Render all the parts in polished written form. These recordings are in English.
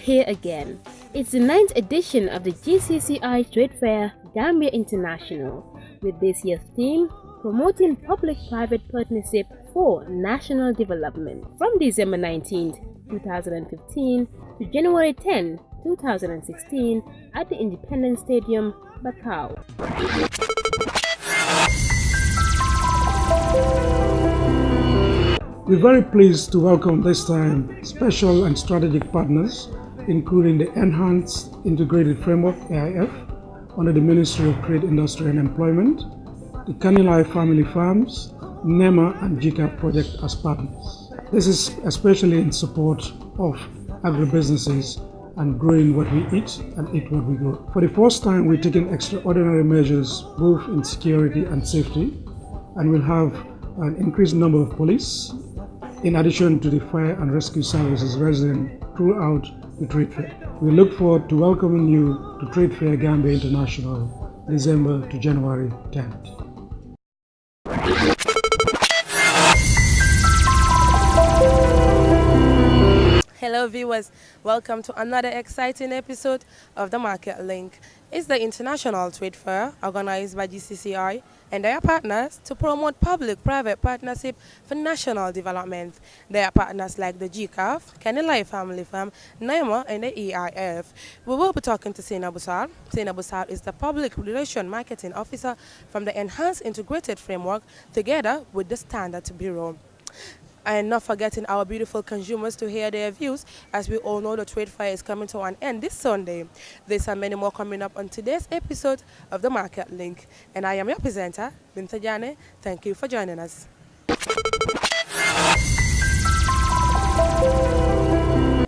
here again. It's the 9th edition of the GCCI Trade Fair Gambia International, with this year's theme, Promoting Public-Private Partnership for National Development, from December 19, 2015 to January 10, 2016 at the Independence Stadium, Bakau. We're very pleased to welcome this time special and strategic partners, including the Enhanced Integrated Framework AIF under the Ministry of Trade, Industry and Employment, the Kanilai Family Farms, NEMA and GCAP project as partners. This is especially in support of agribusinesses and growing what we eat and eat what we grow. For the first time, we're taking extraordinary measures both in security and safety, and we'll have an increased number of police, in addition to the fire and rescue services resident throughout the Trade Fair. We look forward to welcoming you to Trade Fair Gambia International, December to January 10th. Hello viewers, welcome to another exciting episode of The Market Link. It's the International Trade Fair organized by GCCI and their partners to promote public-private partnership for national development. Their partners like the GCAF, Kanilai Family Farm, NEMA and the EIF. We will be talking to Sena Busar. Sena Busar is the Public Relations Marketing Officer from the Enhanced Integrated Framework together with the Standards Bureau. And not forgetting our beautiful consumers to hear their views, as we all know the trade fair is coming to an end this Sunday. There's and many more coming up on today's episode of The Market Link. And I am your presenter, Binta Jane. Thank you for joining us.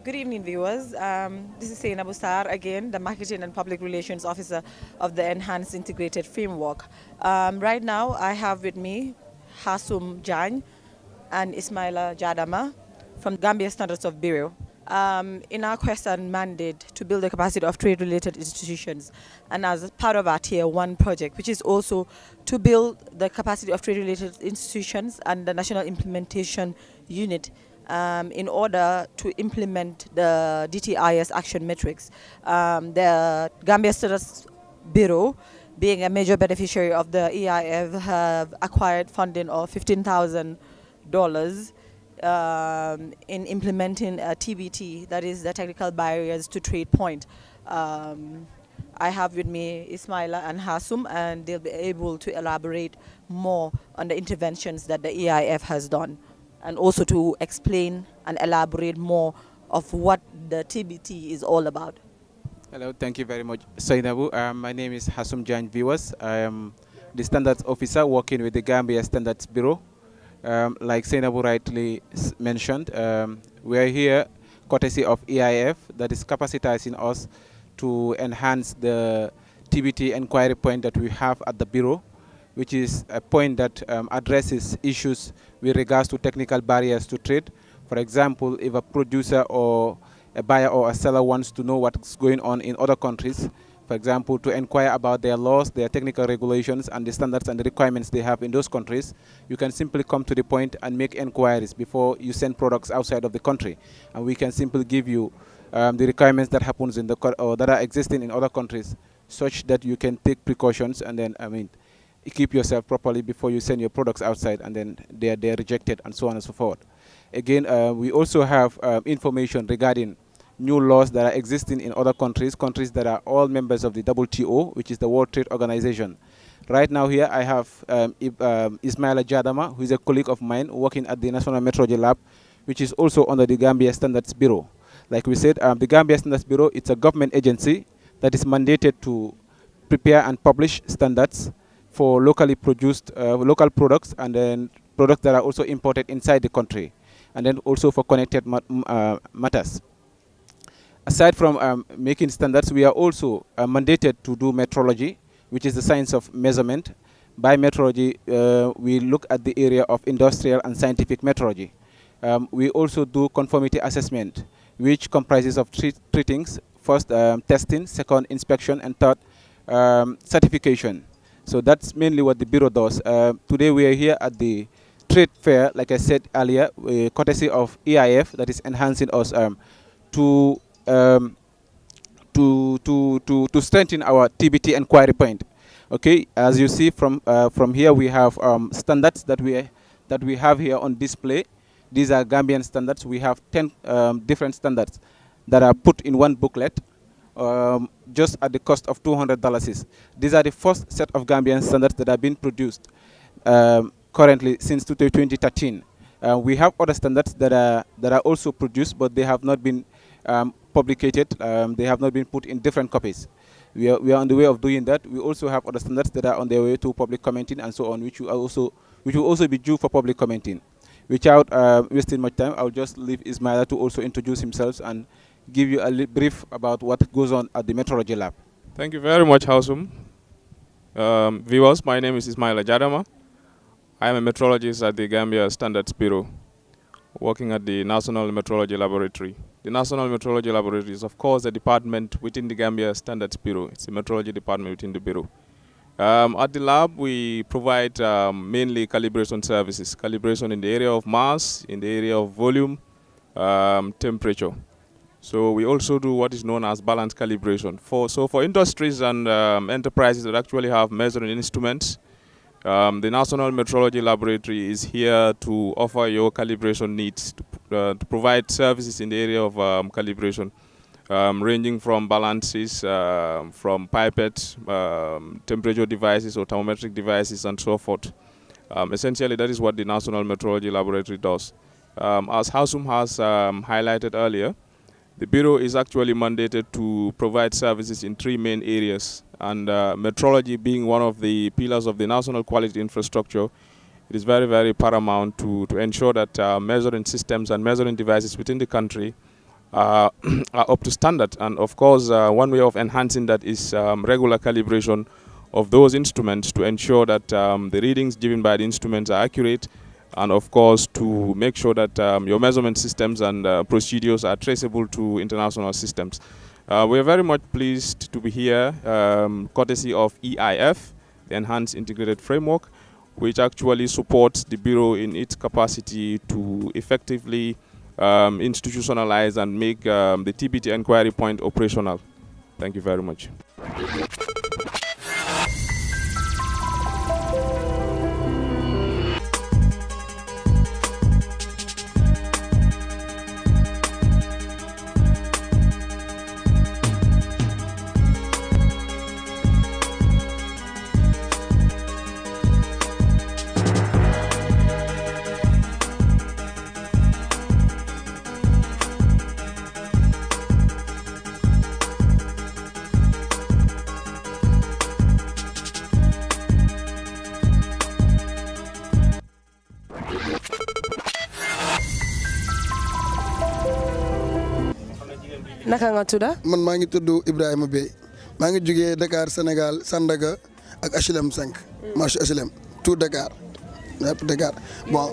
Good evening, viewers. This is Sena Busar again, the Marketing and Public Relations Officer of the Enhanced Integrated Framework. Right now, I have with me Hasum Jan and Ismaila Jadama from Gambia Standards of Bureau. In our quest and mandate to build the capacity of trade-related institutions, and as part of our Tier 1 project, which is also to build the capacity of trade-related institutions and the National Implementation Unit in order to implement the DTIS action metrics. The Gambia Standards Bureau, being a major beneficiary of the EIF, have acquired funding of $15,000 in implementing a TBT, that is the Technical Barriers to Trade Point. I have with me Ismaila and Hasum, and they'll be able to elaborate more on the interventions that the EIF has done, and also to explain and elaborate more of what the TBT is all about. Hello, thank you very much, Sainabu. My name is Hasum Jan Viewers. I am the Standards Officer working with the Gambia Standards Bureau. Like Senabu rightly mentioned, we are here courtesy of EIF, that is capacitating us to enhance the TBT inquiry point that we have at the Bureau, which is a point that addresses issues with regards to technical barriers to trade. For example, if a producer or a buyer or a seller wants to know what's going on in other countries, for example, to inquire about their laws, their technical regulations, and the standards and the requirements they have in those countries, you can simply come to the point and make inquiries before you send products outside of the country. And we can simply give you the requirements that happens in the or that are existing in other countries, such that you can take precautions and then, keep yourself properly before you send your products outside, and then they are rejected, and so on and so forth. Again, we also have information regarding new laws that are existing in other countries that are all members of the WTO, which is the World Trade Organization. Right now here I have Ismaila Jadama, who is a colleague of mine working at the National Metrology Lab, which is also under the Gambia Standards Bureau. Like we said, the Gambia Standards Bureau, it's a government agency that is mandated to prepare and publish standards for locally produced local products, and then products that are also imported inside the country, and then also for connected matters. Aside from making standards, we are also mandated to do metrology, which is the science of measurement. By metrology, we look at the area of industrial and scientific metrology. We also do conformity assessment, which comprises of three things. First, testing, second, inspection, and third, certification. So that's mainly what the Bureau does. Today we are here at the trade fair, like I said earlier, courtesy of EIF, that is enhancing us to to strengthen our TBT inquiry point. Okay, as you see from here, we have standards that we have here on display. These are Gambian standards. We have 10 different standards that are put in one booklet, just at the cost of $200. These are the first set of Gambian standards that have been produced currently since 2013. We have other standards that are also produced, but they have not been publicated. They have not been put in different copies. We are on the way of doing that. We also have other standards that are on their way to public commenting and so on, which will also be due for public commenting. Without wasting much time, I'll just leave Ismaila to also introduce himself and give you a brief about what goes on at the Metrology Lab. Thank you very much, Hausum. Viewers, my name is Ismaila Jadama. I am a metrologist at the Gambia Standards Bureau, working at the National Metrology Laboratory. The National Metrology Laboratory is, of course, a department within the Gambia Standards Bureau. It's a metrology department within the Bureau. At the lab, we provide mainly calibration services, calibration in the area of mass, in the area of volume, temperature. So we also do what is known as balanced calibration. For industries and enterprises that actually have measuring instruments, the National Metrology Laboratory is here to offer your calibration needs, to provide services in the area of calibration, ranging from balances, from pipettes, temperature devices or thermometric devices, and so forth. Essentially, that is what the National Metrology Laboratory does. As Hausum has highlighted earlier, the Bureau is actually mandated to provide services in 3 main areas, and metrology being one of the pillars of the national quality infrastructure, it is very, very paramount to ensure that measuring systems and measuring devices within the country are up to standard. And of course, one way of enhancing that is regular calibration of those instruments to ensure that the readings given by the instruments are accurate, and of course to make sure that your measurement systems and procedures are traceable to international systems. We are very much pleased to be here, courtesy of EIF, the Enhanced Integrated Framework, which actually supports the Bureau in its capacity to effectively institutionalize and make the TBT inquiry point operational. Thank you very much. naka nga tudda. man maa ngi tudd Ibrahima Bey maa ngi jógee Dakar Sénégal Sandaga ak HLM 5 marché HLM tout Dakar yëpp Dakar bon.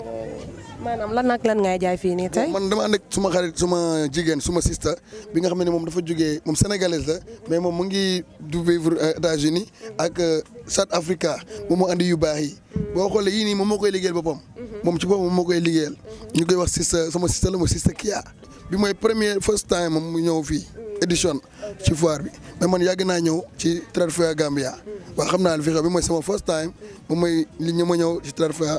maanaam lan ak lan ngay jaay fii nii tey. man dama ànd ak suma xarit suma jigéen suma sister bi nga xam ne moom dafa jógee moom sénégalaise la mais moom mu ngi du vivre États-Unis ak South Africa moom moo andi yu baax yi boo xoolee yii nii moom moo koy liggéeyal boppam moom ci boppam moom moo koy liggéeyal ñu koy wax sister sama sister la mooy sister Kia bi mooy first time moom mu ñëw fii édition ci foire bi mais man yàgg naa ñëw ci trade fair Gambia waaw xam naa li fi xew bi mooy sama first time moom mooy li ñu ma ñëw ci trade fair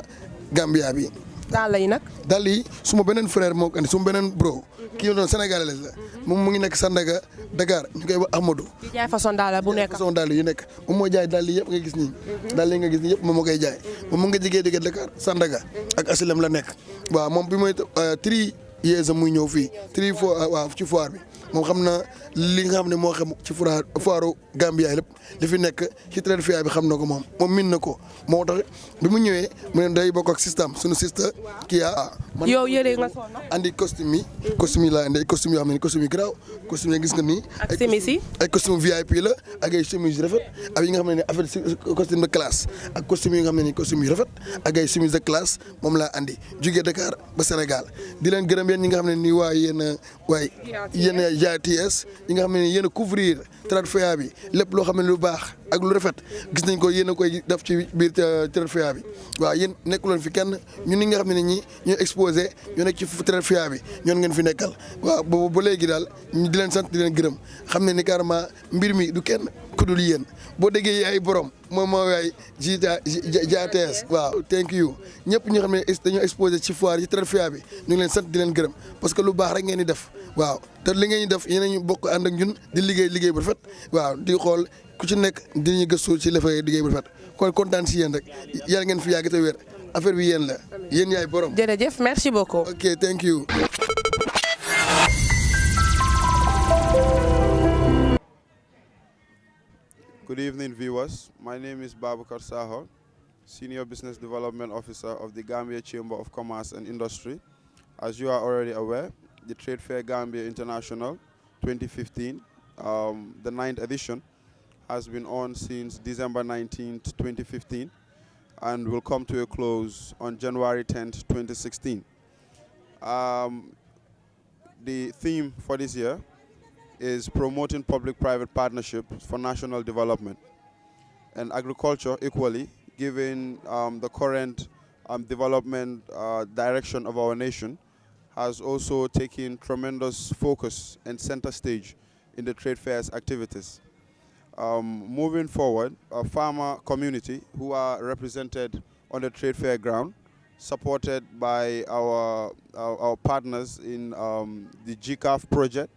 Gambia bi. dàll yi nag. dàll yi suma beneen frère moo ko andi suma beneen bro kii la doon sénégalais la moom mu ngi nekk Sandaga Dakar ñu koy wax Ahmadou. di jaay façon dàll bu nekk. façon dàll yu nekk moom moo jaay dàll yi yëpp nga gis nii. dàll yi nga gis nii yëpp moom moo koy jaay moom mu ngi jigee digg Dakar Sandaga ak HLM la nekk waaw moom bi mooy 3 years muy ñëw fii 3 fois waaw ci foire bi moom xam na li nga xam ne moo xam ci foiru Gambia lépp li fi nekk ci trade fair bi xam na ko moom min na ko moo tax bi mu ñëwee mu ne day bokk ak système suñu système kii yow yëre nga sol na andi costume yi laa andi ay costume yoo xam ne costume yi garaaw costume yi gis nga nii ak chemise yi ay costume VIP la ak ay chemise yu rafet ak yi nga xam ne ni affaire costume de classe ak costume yi nga xam ne ni costume yu rafet ak ay chemise de classe moom laa andi jugee Dakar ba Sénégal di leen gërëm yéen ñi nga xam ne nii yéen GRTS yi nga xam ne yéen a couvrir trade fair bi lépp loo xam ne lu baax ak lu rafet gis nañ ko yéen a koy def ci biir trade fair bi waaw yéen nekkuloon fi kenn ñun ñi nga xam ne ñi ñooy exposé ñoo nekk ci trade fair bi ñoon ngeen fi nekkal waaw boobu ba léegi daal ñu di leen sant di leen gërëm xam ne ni carrément mbir mi du kenn ku dul yéen boo déggee ay borom moom moo waay GRTS waaw thank you ñëpp ñoo xam ne dañoo exposé ci foire ci trade fair bi ñu ngi leen sant di leen gërëm parce que lu baax rek ngeen di def waaw te li ngeen di def yéen a ñu bokk ànd ak ñun di liggéey bu rafet waaw di xool ku ci nekk di ñu gëstu ci lafay liggéey bu rafet kon kontaan si yéen rek yàlla ngeen fi yàgg te wér affaire bi yéen la yéen yaay borom. jërëjëf merci beaucoup. ok thank you. Good evening, viewers. My name is Babakar Saho, Senior Business Development Officer of the Gambia Chamber of Commerce and Industry. As you are already aware, the Trade Fair Gambia International 2015, the 9th edition, has been on since December 19th, 2015, and will come to a close on January 10th, 2016. The theme for this year is promoting public-private partnerships for national development. And agriculture equally, given the current development direction of our nation, has also taken tremendous focus and center stage in the trade fair's activities. Moving forward, a farmer community who are represented on the trade fair ground, supported by our partners in the GCAF project,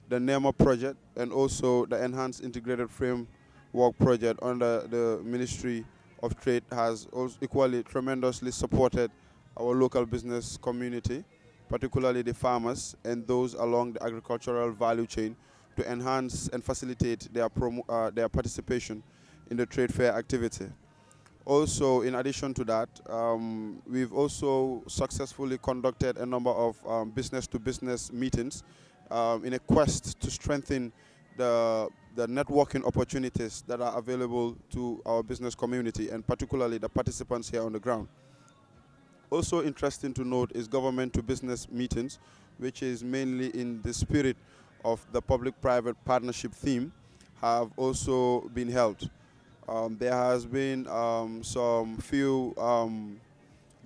the NEMA project, and also the Enhanced Integrated Framework project under the Ministry of Trade, has also equally tremendously supported our local business community, particularly the farmers and those along the agricultural value chain, to enhance and facilitate their participation in the trade fair activity. Also, in addition to that, we've also successfully conducted a number of business-to-business meetings in a quest to strengthen the networking opportunities that are available to our business community, and particularly the participants here on the ground. Also interesting to note is government-to-business meetings, which is mainly in the spirit of the public-private partnership theme, have also been held. There has been some few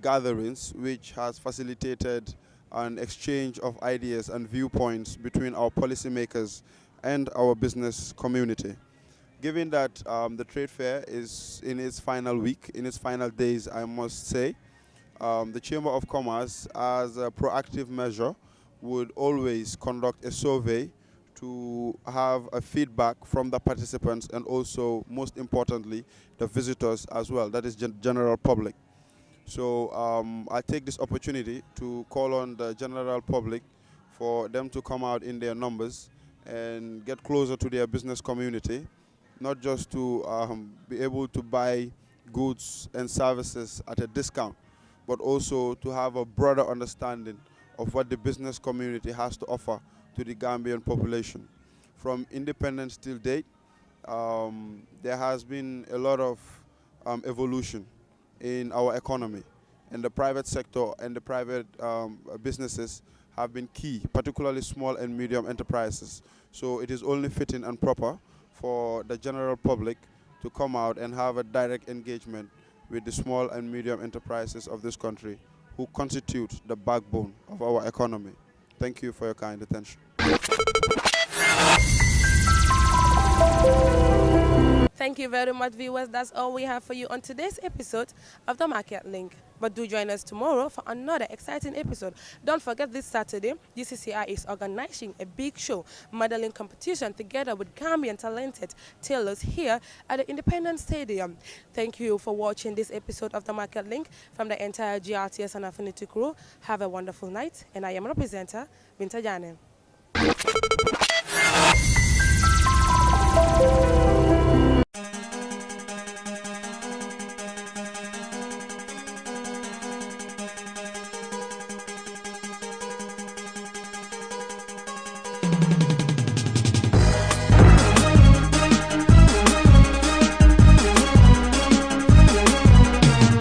gatherings which has facilitated an exchange of ideas and viewpoints between our policymakers and our business community. Given that the trade fair is in its final week, in its final days, I must say, the Chamber of Commerce, as a proactive measure, would always conduct a survey to have a feedback from the participants and also, most importantly, the visitors as well, that is general public. So I take this opportunity to call on the general public for them to come out in their numbers and get closer to their business community, not just to be able to buy goods and services at a discount, but also to have a broader understanding of what the business community has to offer to the Gambian population. From independence till date, there has been a lot of evolution in our economy, and the private sector and the private businesses have been key, particularly small and medium enterprises. So it is only fitting and proper for the general public to come out and have a direct engagement with the small and medium enterprises of this country, who constitute the backbone of our economy. Thank you for your kind attention. Thank you very much, viewers. That's all we have for you on today's episode of The Market Link. But do join us tomorrow for another exciting episode. Don't forget, this Saturday, GCCI is organizing a big show, modeling competition, together with Gambian talented tailors here at the Independence Stadium. Thank you for watching this episode of The Market Link from the entire GRTS and Affinity crew. Have a wonderful night. And I am your presenter, Binta Janem.